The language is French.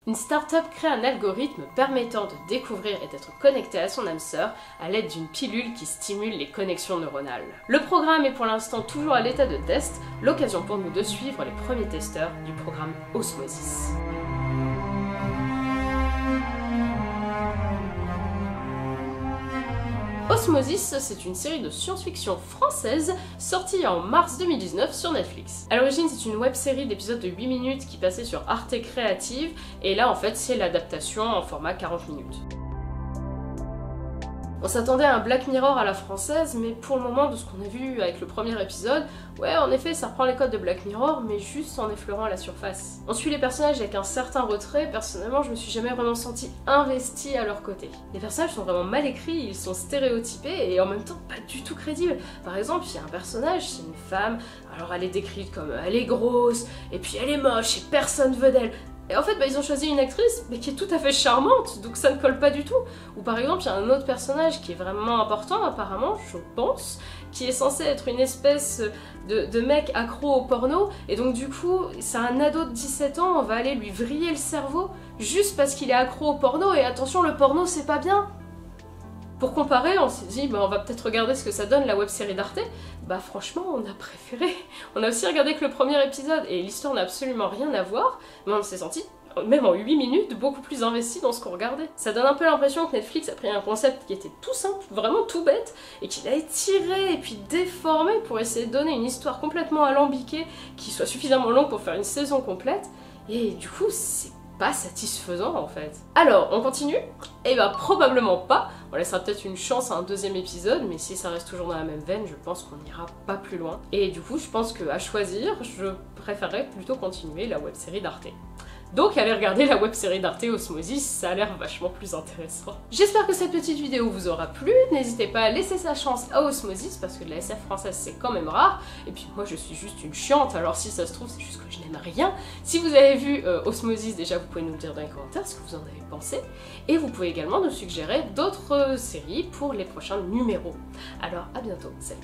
Une start-up crée un algorithme permettant de découvrir et d'être connecté à son âme sœur à l'aide d'une pilule qui stimule les connexions neuronales. Le programme est pour l'instant toujours à l'état de test, l'occasion pour nous de suivre les premiers testeurs du programme Osmosis. Osmosis, c'est une série de science-fiction française sortie en mars 2019 sur Netflix. À l'origine, c'est une web-série d'épisodes de 8 minutes qui passait sur Arte Créative, et là en fait c'est l'adaptation en format 40 minutes. On s'attendait à un Black Mirror à la française, mais pour le moment, de ce qu'on a vu avec le premier épisode, ouais, en effet, ça reprend les codes de Black Mirror, mais juste en effleurant la surface. On suit les personnages avec un certain retrait, personnellement, je me suis jamais vraiment sentie investie à leur côté. Les personnages sont vraiment mal écrits, ils sont stéréotypés et en même temps pas du tout crédibles. Par exemple, il y a un personnage, c'est une femme, alors elle est décrite comme elle est grosse, et puis elle est moche, et personne veut d'elle. Et en fait, ils ont choisi une actrice mais qui est tout à fait charmante, donc ça ne colle pas du tout. Ou par exemple, il y a un autre personnage qui est vraiment important apparemment, je pense, qui est censé être une espèce de mec accro au porno, et donc du coup, c'est un ado de 17 ans, on va aller lui vriller le cerveau, juste parce qu'il est accro au porno, et attention, le porno c'est pas bien. Pour comparer, on s'est dit, on va peut-être regarder ce que ça donne la web-série d'Arte. Bah franchement, on a préféré. On a aussi regardé que le premier épisode, et l'histoire n'a absolument rien à voir, mais on s'est senti, même en 8 minutes, beaucoup plus investi dans ce qu'on regardait. Ça donne un peu l'impression que Netflix a pris un concept qui était tout simple, vraiment tout bête, et qu'il a étiré et puis déformé pour essayer de donner une histoire complètement alambiquée, qui soit suffisamment longue pour faire une saison complète, et du coup, c'est pas satisfaisant en fait. Alors, on continue? Eh ben probablement pas, on laissera peut-être une chance à un deuxième épisode, mais si ça reste toujours dans la même veine, je pense qu'on n'ira pas plus loin. Et du coup, je pense qu'à choisir, je préférerais plutôt continuer la web-série d'Arte. Donc allez regarder la web-série d'Arte Osmosis, ça a l'air vachement plus intéressant. J'espère que cette petite vidéo vous aura plu, n'hésitez pas à laisser sa chance à Osmosis, parce que de la SF française c'est quand même rare, et puis moi je suis juste une chiante, alors si ça se trouve c'est juste que je n'aime rien. Si vous avez vu Osmosis déjà, vous pouvez nous le dire dans les commentaires ce que vous en avez pensé, et vous pouvez également nous suggérer d'autres séries pour les prochains numéros. Alors à bientôt, salut!